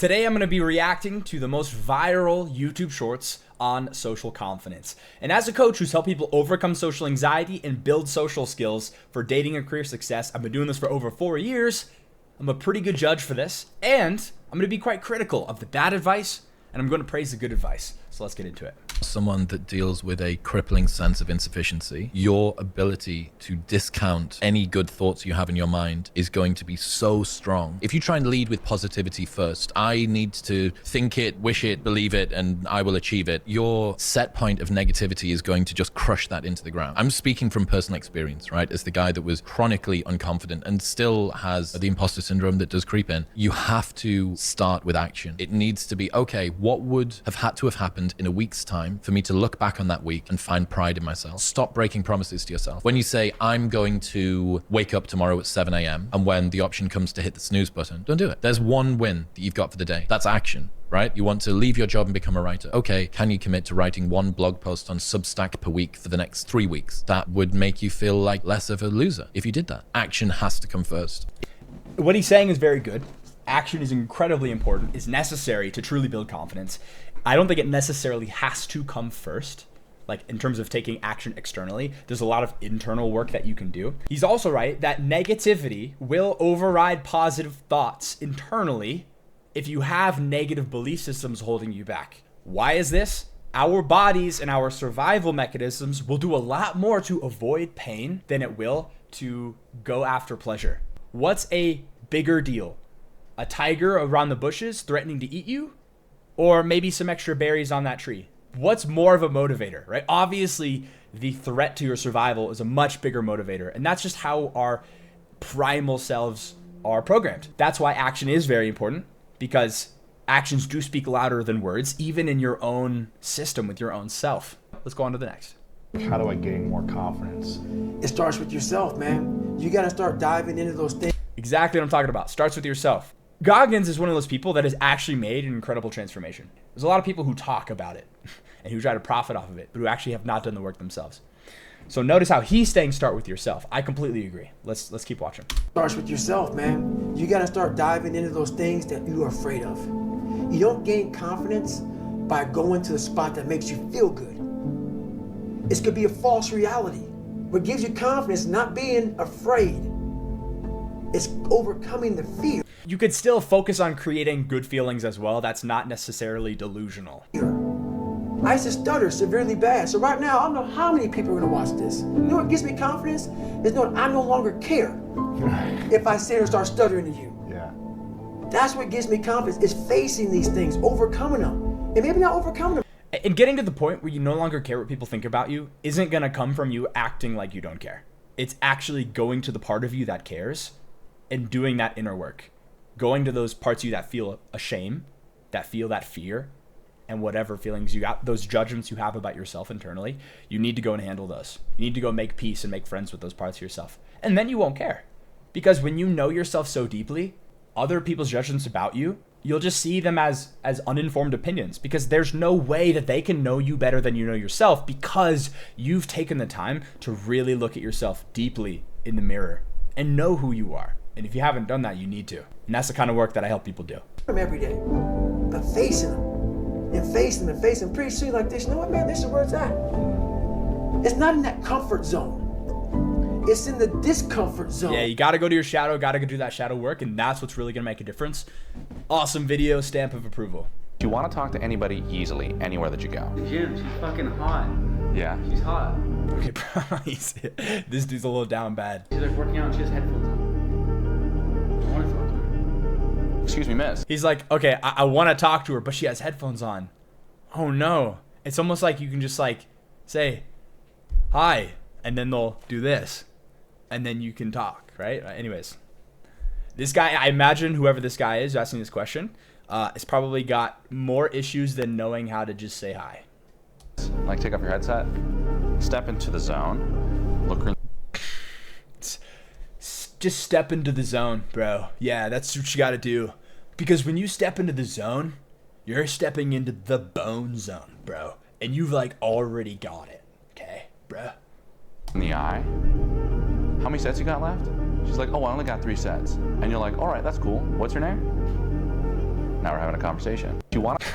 Today I'm going to be reacting to the most viral YouTube shorts on social confidence. And as a coach who's helped people overcome social anxiety and build social skills for dating and career success, I've been doing this for over 4 years. I'm a pretty good judge for this, and I'm going to be quite critical of the bad advice, and I'm going to praise the good advice. So let's get into it. Someone that deals with a crippling sense of insufficiency, your ability to discount any good thoughts you have in your mind is going to be so strong. If you try and lead with positivity first, I need to think it, wish it, believe it, and I will achieve it, your set point of negativity is going to just crush that into the ground. I'm speaking from personal experience, right? As the guy that was chronically unconfident and still has the imposter syndrome that does creep in. You have to start with action. It needs to be, okay, what would have had to have happened in a week's time for me to look back on that week and find pride in myself? Stop breaking promises to yourself. When you say, I'm going to wake up tomorrow at 7 a.m. and when the option comes to hit the snooze button, don't do it. There's one win that you've got for the day. That's action, right? You want to leave your job and become a writer. Okay, can you commit to writing one blog post on Substack per week for the next 3 weeks? That would make you feel like less of a loser if you did that. Action has to come first. What he's saying is very good. Action is incredibly important, is necessary to truly build confidence. I don't think it necessarily has to come first, like in terms of taking action externally. There's a lot of internal work that you can do. He's also right that negativity will override positive thoughts internally if you have negative belief systems holding you back. Why is this? Our bodies and our survival mechanisms will do a lot more to avoid pain than it will to go after pleasure. What's a bigger deal? A tiger around the bushes threatening to eat you? Or maybe some extra berries on that tree? What's more of a motivator, right? Obviously, the threat to your survival is a much bigger motivator. And that's just how our primal selves are programmed. That's why action is very important, because actions do speak louder than words, even in your own system with your own self. Let's go on to the next. How do I gain more confidence? It starts with yourself, man. You got to start diving into those things. Exactly what I'm talking about. Starts with yourself. Goggins is one of those people that has actually made an incredible transformation. There's a lot of people who talk about it and who try to profit off of it, but who actually have not done the work themselves. So notice how he's saying start with yourself. I completely agree. Let's keep watching. Starts with yourself, man. You got to start diving into those things that you are afraid of. You don't gain confidence by going to the spot that makes you feel good. It could be a false reality. What gives you confidence, not being afraid. It's overcoming the fear. You could still focus on creating good feelings as well. That's not necessarily delusional. I used to stutter severely bad. So right now, I don't know how many people are going to watch this. You know what gives me confidence? Is knowing I no longer care if I sit and start stuttering to you. Yeah. That's what gives me confidence, is facing these things, overcoming them. And maybe not overcoming them. And getting to the point where you no longer care what people think about you isn't going to come from you acting like you don't care. It's actually going to the part of you that cares and doing that inner work. Going to those parts of you that feel a shame, that feel that fear, and whatever feelings you got, those judgments you have about yourself internally, you need to go and handle those. You need to go make peace and make friends with those parts of yourself. And then you won't care. Because when you know yourself so deeply, other people's judgments about you, you'll just see them as uninformed opinions, because there's no way that they can know you better than you know yourself, because you've taken the time to really look at yourself deeply in the mirror and know who you are. And if you haven't done that, you need to. And that's the kind of work that I help people do. Every day. But facing them. And facing them and facing them. Pretty soon like this, you know what, man, this is where it's at. It's not in that comfort zone. It's in the discomfort zone. Yeah, you got to go to your shadow, got to go do that shadow work, and that's what's really going to make a difference. Awesome video, stamp of approval. You want to talk to anybody easily, anywhere that you go. The gym, she's fucking hot. Yeah. She's hot. Okay, bro, this dude's a little down bad. She's like working out and she has headphones on. I want to talk to her. Excuse me, miss. He's like, okay, I want to talk to her, but she has headphones on. Oh no. It's almost like you can just like say, hi, and then they'll do this. And then you can talk, right? Anyways, this guy, I imagine whoever this guy is asking this question, has probably got more issues than knowing how to just say hi. Like, take off your headset, step into the zone, look. Just step into the zone, bro. Yeah, that's what you got to do. Because when you step into the zone, you're stepping into the bone zone, bro. And you've like already got it. Okay, bro. In the eye. How many sets you got left? She's like, oh, I only got 3 sets. And you're like, all right, that's cool. What's your name? Now we're having a conversation. Do you want to?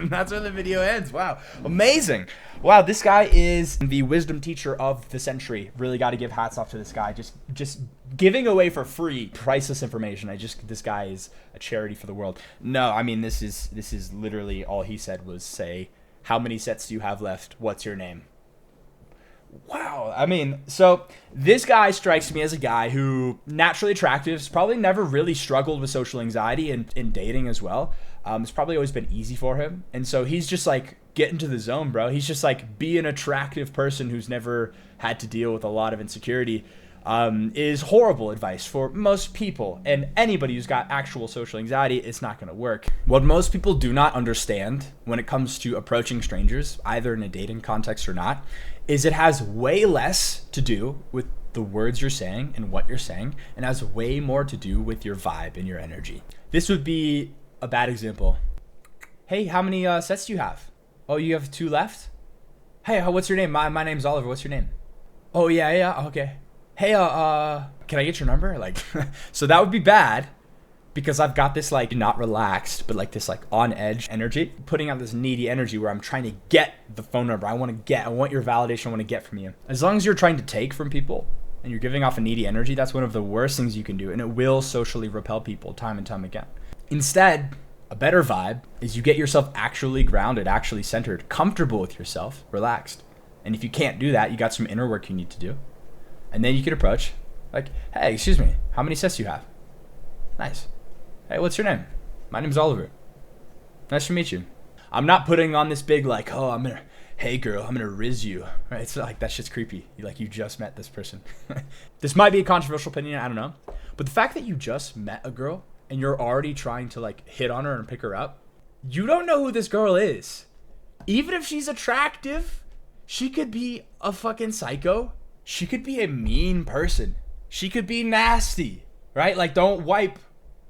That's where the video ends. Wow. Amazing. Wow, this guy is the wisdom teacher of the century. Really got to give hats off to this guy. Just giving away for free priceless information. This guy is a charity for the world. No, I mean, this is literally all he said was say, how many sets do you have left? What's your name? Wow. I mean, so this guy strikes me as a guy who naturally attractive, has probably never really struggled with social anxiety and in dating as well. It's probably always been easy for him. And so he's just like, get into the zone, bro. He's just like, be an attractive person who's never had to deal with a lot of insecurity. Is horrible advice for most people, and anybody who's got actual social anxiety, it's not going to work. What most people do not understand when it comes to approaching strangers, either in a dating context or not, is it has way less to do with the words you're saying and what you're saying, and has way more to do with your vibe and your energy. This would be a bad example. Hey, how many sets do you have? Oh, you have 2 left? Hey, what's your name? My name's Oliver. What's your name? Oh, yeah, okay. Hey, can I get your number? Like, so that would be bad because I've got this like not relaxed, but like this like on edge energy, putting out this needy energy where I'm trying to get the phone number. I want your validation. I want to get from you. As long as you're trying to take from people and you're giving off a needy energy, that's one of the worst things you can do. And it will socially repel people time and time again. Instead, a better vibe is you get yourself actually grounded, actually centered, comfortable with yourself, relaxed. And if you can't do that, you got some inner work you need to do. And then you can approach, like, hey, excuse me, how many sets do you have? Nice. Hey, what's your name? My name's Oliver. Nice to meet you. I'm not putting on this big, like, oh, hey girl, I'm gonna riz you. Right? It's like, that shit's creepy. You just met this person. This might be a controversial opinion, I don't know. But the fact that you just met a girl and you're already trying to like hit on her and pick her up, you don't know who this girl is. Even if she's attractive, she could be a fucking psycho. She could be a mean person. She could be nasty, right? Like, don't wipe,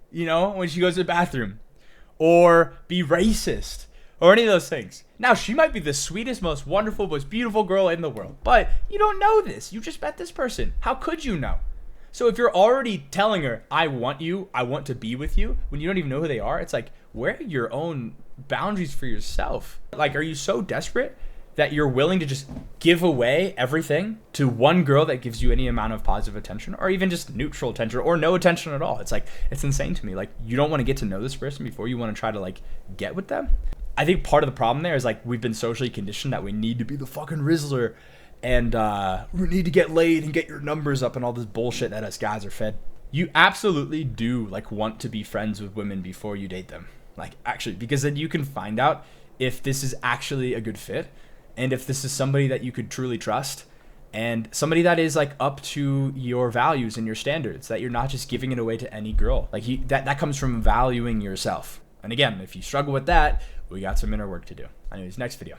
when she goes to the bathroom. Or be racist. Or any of those things. Now, she might be the sweetest, most wonderful, most beautiful girl in the world. But you don't know this. You just met this person. How could you know? So if you're already telling her, I want you, I want to be with you, when you don't even know who they are, it's like, where are your own boundaries for yourself? Like, are you so desperate that you're willing to just give away everything to one girl that gives you any amount of positive attention, or even just neutral attention, or no attention at all? It's like, it's insane to me. Like, you don't want to get to know this person before you want to try to like get with them. I think part of the problem there is like, we've been socially conditioned that we need to be the fucking Rizzler, and we need to get laid and get your numbers up and all this bullshit that us guys are fed. You absolutely do like want to be friends with women before you date them. Like, actually, because then you can find out if this is actually a good fit. And if this is somebody that you could truly trust, and somebody that is like up to your values and your standards, that you're not just giving it away to any girl. Like, that comes from valuing yourself. And again, if you struggle with that, we got some inner work to do. Anyways, next video.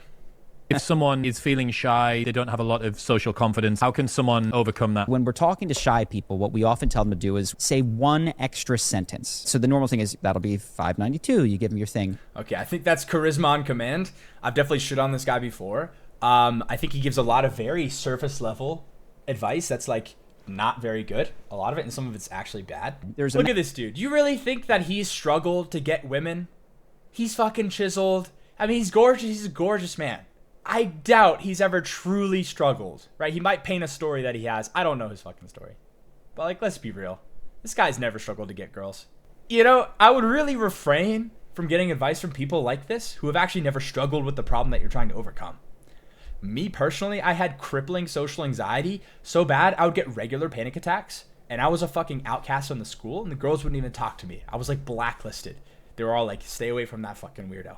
If someone is feeling shy, they don't have a lot of social confidence, how can someone overcome that? When we're talking to shy people, what we often tell them to do is say one extra sentence. So the normal thing is, that'll be 592. You give them your thing. Okay, I think that's charisma on command. I've definitely shit on this guy before. I think he gives a lot of very surface level advice that's like not very good. A lot of it, and some of it's actually bad. Look at this dude. You really think that he's struggled to get women? He's fucking chiseled. I mean, he's gorgeous. He's a gorgeous man. I doubt he's ever truly struggled, right? He might paint a story that he has. I don't know his fucking story. But like, let's be real. This guy's never struggled to get girls. I would really refrain from getting advice from people like this who have actually never struggled with the problem that you're trying to overcome. Me personally, I had crippling social anxiety so bad I would get regular panic attacks, and I was a fucking outcast in the school, and the girls wouldn't even talk to me. I was like blacklisted. They were all like, stay away from that fucking weirdo.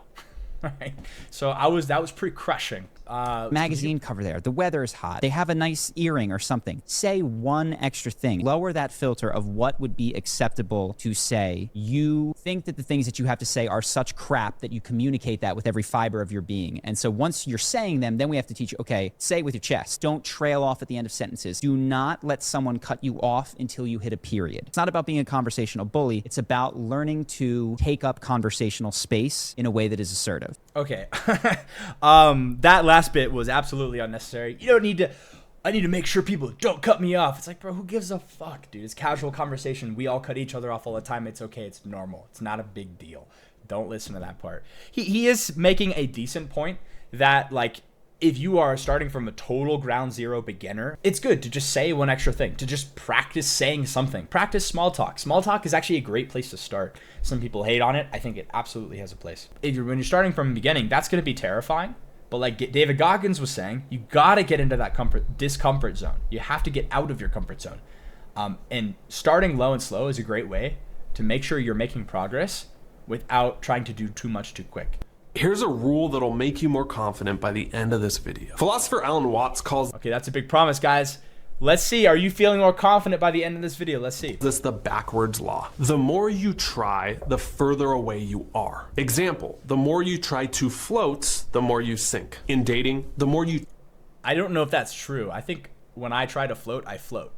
Right. So that was pretty crushing. Magazine cover there. The weather is hot. They have a nice earring or something. Say one extra thing. Lower that filter of what would be acceptable to say. You think that the things that you have to say are such crap that you communicate that with every fiber of your being. And so once you're saying them, then we have to teach you, okay, say it with your chest. Don't trail off at the end of sentences. Do not let someone cut you off until you hit a period. It's not about being a conversational bully. It's about learning to take up conversational space in a way that is assertive. Okay. That last bit was absolutely unnecessary. You don't need to, I need to make sure people don't cut me off. It's like, bro, who gives a fuck, dude? It's casual conversation. We all cut each other off all the time. It's okay. It's normal. It's not a big deal. Don't listen to that part. He is making a decent point that, like, if you are starting from a total ground zero beginner, it's good to just say one extra thing, to just practice saying something. Practice small talk. Small talk is actually a great place to start. Some people hate on it. I think it absolutely has a place. When you're starting from the beginning, that's going to be terrifying. But like David Goggins was saying, you got to get into that discomfort zone. You have to get out of your comfort zone. And starting low and slow is a great way to make sure you're making progress without trying to do too much too quick. Here's a rule that'll make you more confident by the end of this video. Philosopher Alan Watts calls Okay, that's a big promise, guys. Let's see. Are you feeling more confident by the end of this video? Let's see. this the backwards law. The more you try, the further away you are. Example, the more you try to float, the more you sink. In dating, the more you I don't know if that's true. I think when I try to float, I float.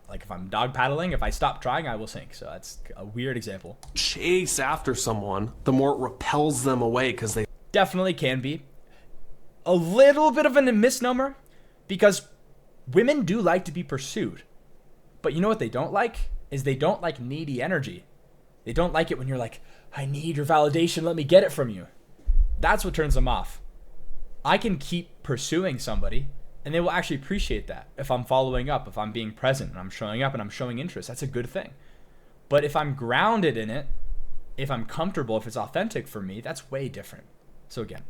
Like if I'm dog paddling, if I stop trying, I will sink. So that's a weird example. chase after someone, the more it repels them away because they Definitely can be a little bit of a misnomer, because women do like to be pursued. But you know what they don't like? Is they don't like needy energy. They don't like it when you're like, I need your validation, let me get it from you. That's what turns them off. I can keep pursuing somebody and they will actually appreciate that. If I'm following up, if I'm being present and I'm showing up and I'm showing interest, that's a good thing. But if I'm grounded in it, if I'm comfortable, if it's authentic for me, that's way different. So again,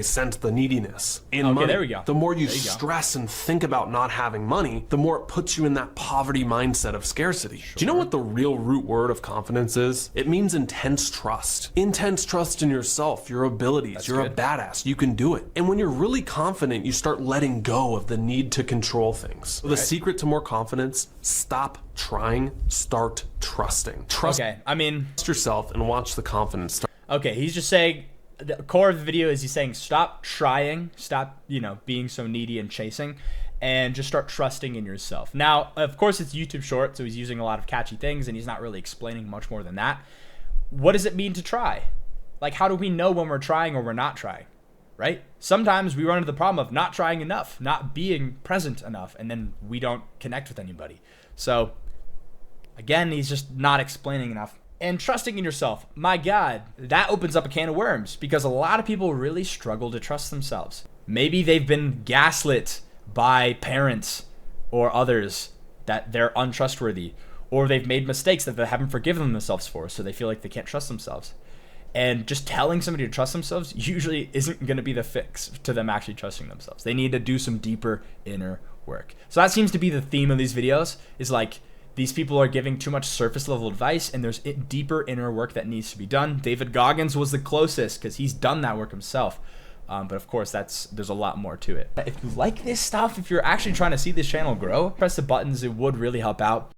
sense the neediness in Okay, money. there we go. The more you There you go. stress and think about not having money, the more it puts you in that poverty mindset of scarcity. Do you know what the real root word of confidence is? It means intense trust. Intense trust in yourself, your abilities. You're good. a badass. You can do it. And when you're really confident, you start letting go of the need to control things. The secret to more confidence: stop trying, start trusting. Trust okay, I mean, yourself and watch the confidence start. okay, he's just saying, the core of the video is he's saying stop trying, stop, being so needy and chasing, and just start trusting in yourself. Now, of course, it's YouTube short, so he's using a lot of catchy things, and he's not really explaining much more than that. What does it mean to try? Like, how do we know when we're trying or we're not trying, right? Sometimes we run into the problem of not trying enough, not being present enough, and then we don't connect with anybody. So, again, he's just not explaining enough. And trusting in yourself, my God, that opens up a can of worms, because a lot of people really struggle to trust themselves. Maybe they've been gaslit by parents or others that they're untrustworthy, or they've made mistakes that they haven't forgiven themselves for, so they feel like they can't trust themselves. And just telling somebody to trust themselves usually isn't going to be the fix to them actually trusting themselves. They need to do some deeper inner work. So that seems to be the theme of these videos, is like, these people are giving too much surface level advice, and there's deeper inner work that needs to be done. David Goggins was the closest, because he's done that work himself. But of course, there's a lot more to it. If you like this stuff, if you're actually trying to see this channel grow, press the buttons. It would really help out.